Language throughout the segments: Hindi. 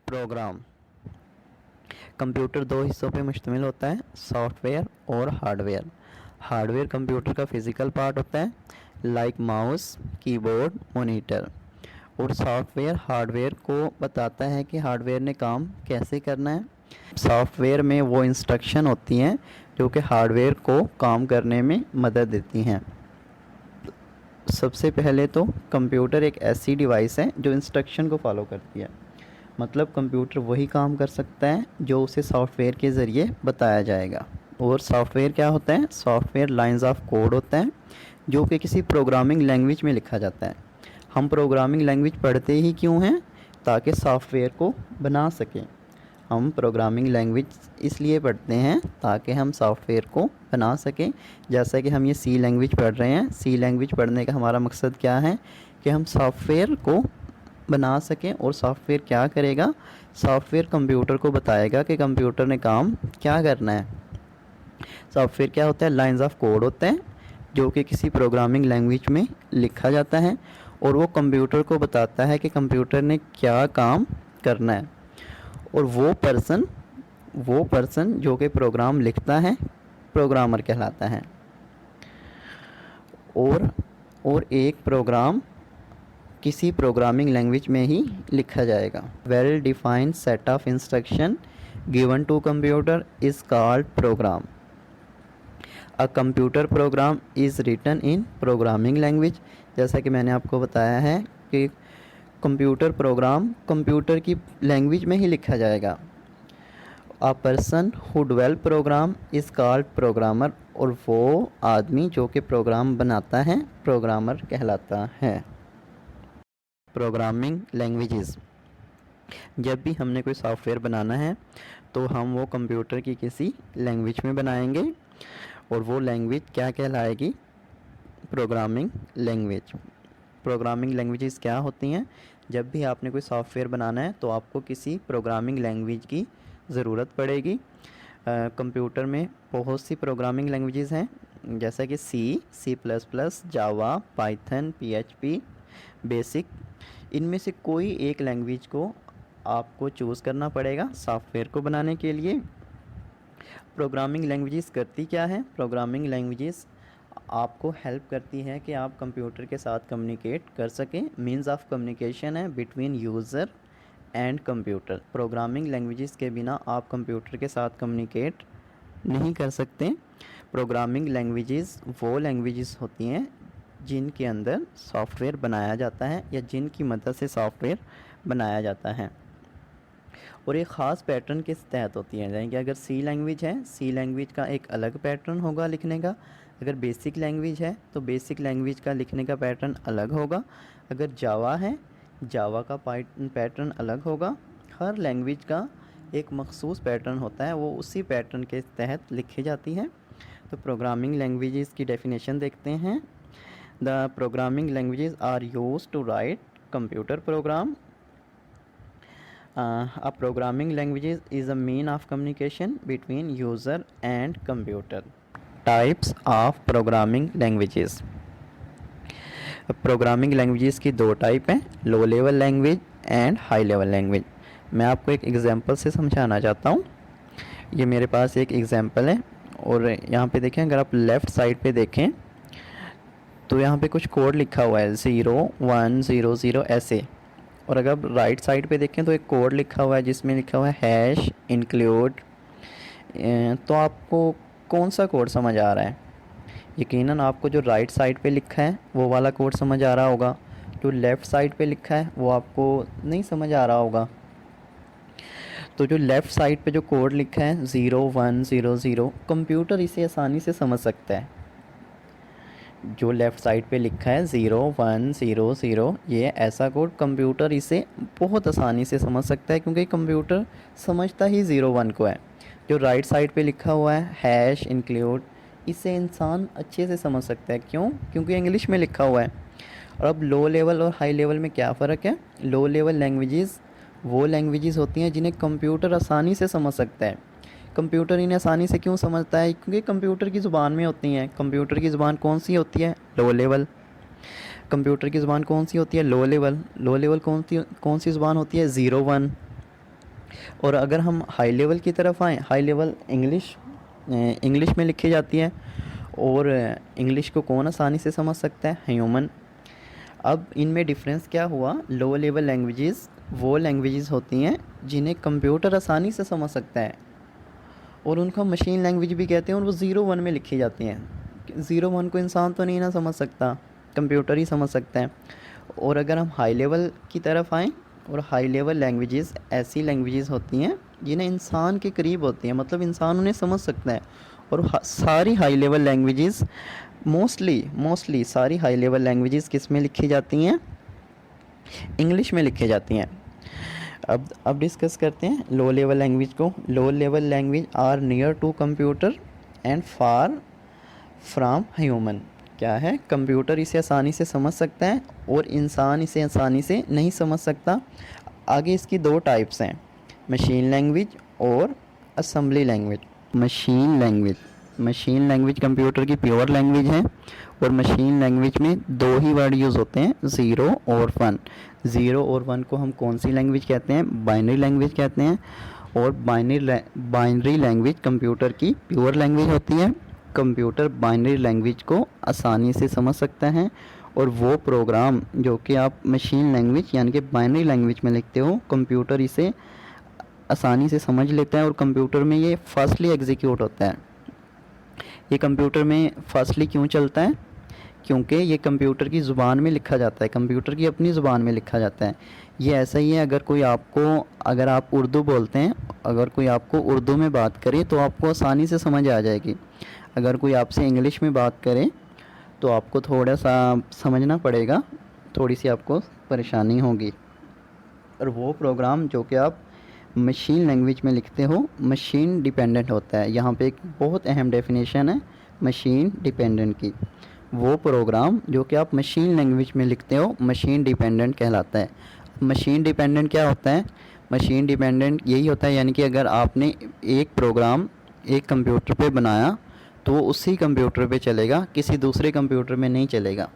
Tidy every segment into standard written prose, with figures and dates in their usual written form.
प्रोग्राम। कंप्यूटर दो हिस्सों पे मुश्तमिल होता है, सॉफ्टवेयर और हार्डवेयर। हार्डवेयर कंप्यूटर का फिज़िकल पार्ट होता है लाइक माउस, कीबोर्ड, मॉनिटर। और सॉफ्टवेयर हार्डवेयर को बताता है कि हार्डवेयर ने काम कैसे करना है। सॉफ्टवेयर में वो इंस्ट्रक्शन होती हैं जो कि हार्डवेयर को काम करने में मदद देती हैं। सबसे पहले तो कंप्यूटर एक ऐसी डिवाइस है जो इंस्ट्रक्शन को फॉलो करती है। मतलब कंप्यूटर वही काम कर सकता है जो उसे सॉफ्टवेयर के ज़रिए बताया जाएगा। और सॉफ्टवेयर क्या होता है? सॉफ्टवेयर लाइंस ऑफ कोड होता है जो कि किसी प्रोग्रामिंग लैंग्वेज में लिखा जाता है। हम प्रोग्रामिंग लैंग्वेज पढ़ते ही क्यों हैं? ताकि सॉफ्टवेयर को बना सकें। हम प्रोग्रामिंग लैंग्वेज इसलिए पढ़ते हैं ताकि हम सॉफ्टवेयर को बना सकें। जैसा कि हम ये सी लैंग्वेज पढ़ रहे हैं, सी लैंग्वेज पढ़ने का हमारा मकसद क्या है कि हम सॉफ्टवेयर को बना सकें। और सॉफ्टवेयर क्या करेगा? सॉफ्टवेयर कंप्यूटर को बताएगा कि कंप्यूटर ने काम क्या करना है। सॉफ्टवेयर क्या होता है? लाइंस ऑफ कोड होते हैं जो कि किसी प्रोग्रामिंग लैंग्वेज में लिखा जाता है और वो कंप्यूटर को बताता है कि कंप्यूटर ने क्या काम करना है। और वो पर्सन जो कि प्रोग्राम लिखता है प्रोग्रामर कहलाता है। और एक प्रोग्राम किसी प्रोग्रामिंग लैंग्वेज में ही लिखा जाएगा। Well defined set of instruction given to computer is called program. A computer program is written in programming language. जैसा कि मैंने आपको बताया है कि कंप्यूटर प्रोग्राम कंप्यूटर की लैंग्वेज में ही लिखा जाएगा। A person who develop program is called programmer. और वो आदमी जो कि प्रोग्राम बनाता है प्रोग्रामर कहलाता है। Programming languages. जब भी हमने कोई सॉफ्टवेयर बनाना है तो हम वो कंप्यूटर की किसी लैंग्वेज में बनाएंगे और वो लैंग्वेज क्या कहलाएगी? Programming language. प्रोग्रामिंग लैंग्वेजेस क्या होती हैं? जब भी आपने कोई सॉफ्टवेयर बनाना है तो आपको किसी प्रोग्रामिंग लैंग्वेज की ज़रूरत पड़ेगी। कंप्यूटर में बहुत सी प्रोग्रामिंग लैंग्वेजेस हैं जैसा कि सी प्लस प्लस, जावा, पाइथन, पीएचपी, बेसिक। इनमें से कोई एक लैंग्वेज को आपको चूज़ करना पड़ेगा सॉफ्टवेयर को बनाने के लिए। प्रोग्रामिंग लैंग्वेजेस करती क्या है? प्रोग्रामिंग लैंग्वेजेस आपको हेल्प करती है कि आप कंप्यूटर के साथ कम्युनिकेट कर सकें। मीन्स ऑफ कम्युनिकेशन है between user and computer. Programming languages के बिना आप कंप्यूटर के साथ कम्युनिकेट नहीं कर सकते। प्रोग्रामिंग लैंग्वेजेस वो लैंग्वेजेस होती हैं जिनके अंदर सॉफ्टवेयर बनाया जाता है या जिनकी मदद से सॉफ्टवेयर बनाया जाता है और एक ख़ास पैटर्न के तहत होती है। यानी कि अगर सी लैंग्वेज है, सी लैंग्वेज का एक अलग पैटर्न होगा लिखने का। अगर बेसिक लैंग्वेज है तो बेसिक लैंग्वेज का लिखने का पैटर्न अलग होगा। अगर जावा है, जावा का पैटर्न अलग होगा। हर लैंग्वेज का एक मखसूस पैटर्न होता है, वो उसी पैटर्न के तहत लिखी जाती है। तो प्रोग्रामिंग लैंग्वेजेस की डेफिनेशन देखते हैं। The programming languages are used to write computer program. A programming language is a mean of communication between user and computer. Types of programming languages. Programming languages की दो टाइप हैं, लो level language and high level language. मैं आपको एक एग्जांपल से समझाना चाहता हूँ। ये मेरे पास एक एग्जांपल है और यहाँ पे देखें, अगर आप लेफ़्ट साइड पे देखें तो यहाँ पे कुछ कोड लिखा हुआ है 0100 ऐसे। और अगर आप राइट साइड पे देखें तो एक कोड लिखा हुआ है जिसमें लिखा हुआ है हैश इंक्लूड। तो आपको कौन सा कोड समझ आ रहा है? यकीनन आपको जो राइट साइड पे लिखा है वो वाला कोड समझ आ रहा होगा। जो लेफ़्ट साइड पे लिखा है वो आपको नहीं समझ आ रहा होगा। तो जो लेफ़्ट साइड पे जो कोड लिखा है 0100, कंप्यूटर इसे आसानी से समझ सकता है। जो लेफ़्ट साइड पे लिखा है 0100, ये ऐसा कोड कंप्यूटर इसे बहुत आसानी से समझ सकता है क्योंकि कंप्यूटर समझता ही 01 को है। जो राइट साइड पे लिखा हुआ है हैश इंक्लूड, इसे इंसान अच्छे से समझ सकता है। क्यों? क्योंकि इंग्लिश में लिखा हुआ है। और अब लो लेवल और हाई लेवल में क्या फ़र्क है? लो लेवल लैंग्वेजेस वो लैंग्वेजेस होती हैं जिन्हें कंप्यूटर आसानी से समझ सकता है। कंप्यूटर इन्हें आसानी से क्यों समझता है? क्योंकि कंप्यूटर की ज़ुबान में होती हैं। कंप्यूटर की ज़ुबान कौन सी होती है? Low level. कंप्यूटर की ज़ुबान कौन सी होती है? Low level. लो लेवल कौन सी ज़ुबान होती है? 01। और अगर हम हाई लेवल की तरफ आएँ, हाई लेवल इंग्लिश में लिखी जाती है, और इंग्लिश को कौन आसानी से समझ सकता है? ह्यूमन। अब इनमें डिफरेंस क्या हुआ? लो लेवल लैंग्वेजेस वो लैंग्वेजेस होती हैं जिन्हें कंप्यूटर आसानी से समझ सकता है, और उनको मशीन लैंग्वेज भी कहते हैं, और वो 0-1 में लिखी जाती हैं। 0-1 को इंसान तो नहीं ना समझ सकता, कंप्यूटर ही समझ सकता है। और अगर हम हाई लेवल की तरफ आएँ, और हाई लेवल लैंग्वेजेस ऐसी लैंग्वेजेस होती हैं जिन्हें इंसान के करीब होती हैं, मतलब इंसान उन्हें समझ सकता है। और सारी हाई लेवल लैंग्वेजेस मोस्टली सारी हाई लेवल लैंग्वेजेस किस में लिखी जाती हैं? इंग्लिश में लिखी जाती हैं। अब डिस्कस करते हैं लो लेवल लैंग्वेज को। Low level language are near to computer and far from human. क्या है? कंप्यूटर इसे आसानी से समझ सकता है और इंसान इसे आसानी से नहीं समझ सकता। आगे इसकी दो टाइप्स हैं, मशीन लैंग्वेज और assembly language. Machine language computer की प्योर लैंग्वेज है, और मशीन लैंग्वेज में दो ही वर्ड यूज़ होते हैं, 0 और 1। 0 और 1 को हम कौन सी लैंग्वेज कहते हैं? बाइनरी लैंग्वेज कहते हैं। और बाइनरी लैंग्वेज कंप्यूटर की प्योर लैंग्वेज होती है। कंप्यूटर बाइनरी लैंग्वेज को आसानी से समझ सकता है, और वो प्रोग्राम जो कि आप मशीन लैंग्वेज यानी कि बाइनरी लैंग्वेज में लिखते हो, कंप्यूटर इसे आसानी से समझ लेता है, और कंप्यूटर में ये फास्टली एग्जीक्यूट होता है। ये कंप्यूटर में फास्टली क्यों चलता है? क्योंकि ये कंप्यूटर की ज़ुबान में लिखा जाता है, कंप्यूटर की अपनी ज़ुबान में लिखा जाता है। ये ऐसा ही है, अगर आप उर्दू बोलते हैं, अगर कोई आपको उर्दू में बात करे तो आपको आसानी से समझ आ जाएगी। अगर कोई आपसे इंग्लिश में बात करे तो आपको थोड़ा सा समझना पड़ेगा, थोड़ी सी आपको परेशानी होगी। और वो प्रोग्राम जो कि आप मशीन लैंग्वेज में लिखते हो, मशीन डिपेंडेंट होता है। यहाँ पे एक बहुत अहम डेफिनेशन है मशीन डिपेंडेंट की। वो प्रोग्राम जो कि आप मशीन लैंग्वेज में लिखते हो, मशीन डिपेंडेंट कहलाता है। मशीन डिपेंडेंट क्या होता है? मशीन डिपेंडेंट यही होता है, यानी कि अगर आपने एक प्रोग्राम एक कंप्यूटर पे बनाया तो वो उसी कंप्यूटर पे चलेगा, किसी दूसरे कंप्यूटर में नहीं चलेगा।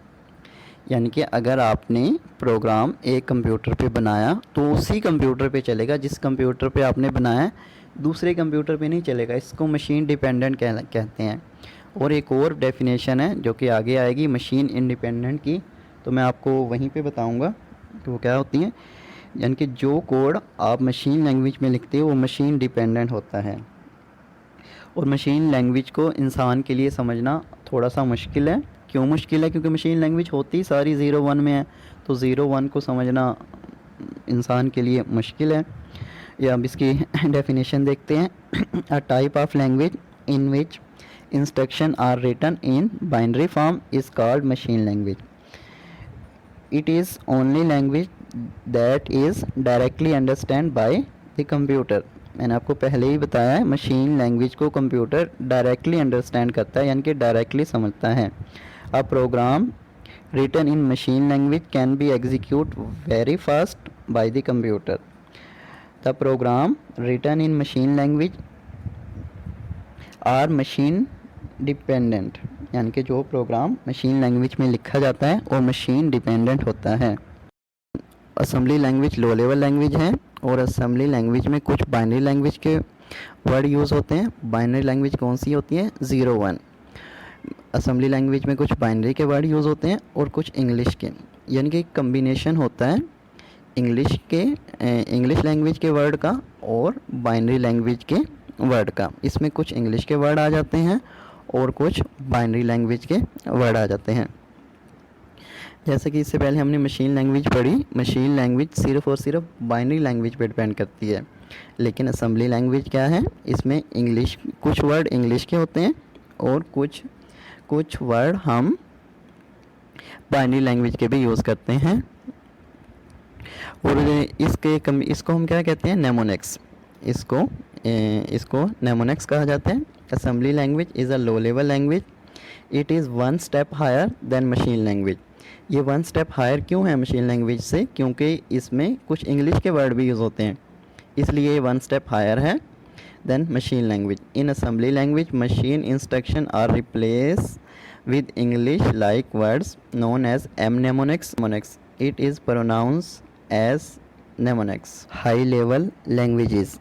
यानी कि अगर आपने प्रोग्राम एक कंप्यूटर पे बनाया तो उसी कंप्यूटर पे चलेगा, जिस कंप्यूटर पे आपने बनाया दूसरे कंप्यूटर पे नहीं चलेगा। इसको मशीन डिपेंडेंट कहते हैं। और एक और डेफिनेशन है जो कि आगे आएगी मशीन इंडिपेंडेंट की, तो मैं आपको वहीं पे बताऊंगा कि वो क्या होती है। यानी कि जो कोड आप मशीन लैंग्वेज में लिखते हो वो मशीन डिपेंडेंट होता है। और मशीन लैंग्वेज को इंसान के लिए समझना थोड़ा सा मुश्किल है। क्यों मुश्किल है? क्योंकि मशीन लैंग्वेज होती सारी 0-1 में है, तो 0-1 को समझना इंसान के लिए मुश्किल है। या अब इसकी डेफिनेशन देखते हैं। A type of language in which instruction are written in binary form is called machine language. It is only language that is directly understand by the computer. मैंने आपको पहले ही बताया है, मशीन लैंग्वेज को कंप्यूटर डायरेक्टली अंडरस्टैंड करता है, यानी कि डायरेक्टली समझता है। A program written in machine language can be executed very fast by the computer. The program written in machine language are machine dependent, यानी कि जो प्रोग्राम मशीन लैंग्वेज में लिखा जाता है वो मशीन डिपेंडेंट होता है। असेंबली लैंग्वेज लो लेवल लैंग्वेज है, और असेंबली लैंग्वेज में कुछ बाइनरी लैंग्वेज के वर्ड यूज़ होते हैं। बाइनरी लैंग्वेज कौन सी होती है? 0-1। असेंबली लैंग्वेज में कुछ बाइनरी के वर्ड यूज़ होते हैं और कुछ इंग्लिश के, यानी कि कम्बिनेशन होता है इंग्लिश लैंग्वेज के वर्ड का और बाइनरी लैंग्वेज के वर्ड का। इसमें कुछ इंग्लिश के वर्ड आ जाते हैं और कुछ बाइनरी लैंग्वेज के वर्ड आ जाते हैं। जैसे कि इससे पहले हमने मशीन लैंग्वेज पढ़ी, मशीन लैंग्वेज सिर्फ़ और सिर्फ बाइनरी लैंग्वेज पे डिपेंड करती है। लेकिन असेंबली लैंग्वेज क्या है? इसमें कुछ वर्ड इंग्लिश के होते हैं और कुछ वर्ड हम बाइनरी लैंग्वेज के भी यूज़ करते हैं। और इसको हम क्या कहते हैं? नेमोनिक्स। इसको नेमोनिक्स कहा जाता है। Assembly language is a low level language. It is 1 step higher than machine language. ये 1 स्टेप हायर क्यों है मशीन लैंग्वेज से? क्योंकि इसमें कुछ इंग्लिश के वर्ड भी यूज़ होते हैं, इसलिए 1 स्टेप हायर है than machine language. In assembly language machine instruction are replace with English like words known as mnemonics. It is pronounced as mnemonics. High level languages.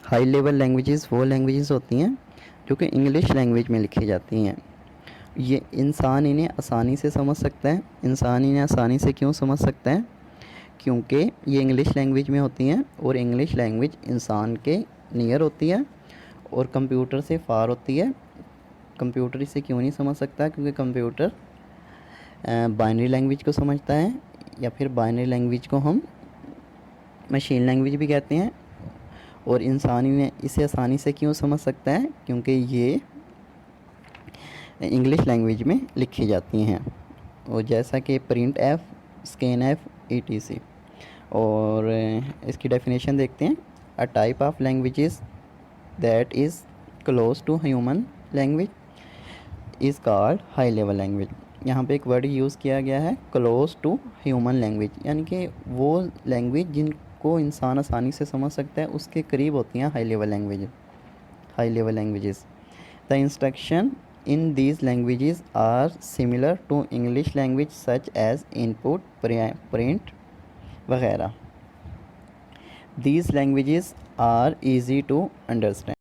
High level languages वो लैंग्वेजेस होती हैं जो कि इंग्लिश लैंग्वेज में लिखी जाती हैं। ये इंसान इन्हें आसानी से समझ सकता है। इंसान इन्हें आसानी से क्यों समझ सकता है? क्योंकि ये इंग्लिश लैंग्वेज में होती हैं और इंग्लिश लैंग्वेज इंसान के नियर होती है और कंप्यूटर से फार होती है। कंप्यूटर इसे क्यों नहीं समझ सकता? क्योंकि कंप्यूटर बाइनरी लैंग्वेज को समझता है, या फिर बाइनरी लैंग्वेज को हम मशीन लैंग्वेज भी कहते हैं। और इंसान में इसे आसानी से क्यों समझ सकता है? क्योंकि ये इंग्लिश लैंग्वेज में लिखी जाती हैं, और जैसा कि print F, scan F, etc। और इसकी डेफिनेशन देखते हैं। A type of languages that is close to human language is called high level language. यहाँ पे एक वर्ड यूज़ किया गया है, क्लोज टू ह्यूमन लैंग्वेज, यानी कि वो लैंग्वेज जिनको इंसान आसानी से समझ सकता है उसके करीब होती हैं high level language, high level languages. The instruction in these languages are similar to English language such as input, print वगैरह। These languages are easy to understand.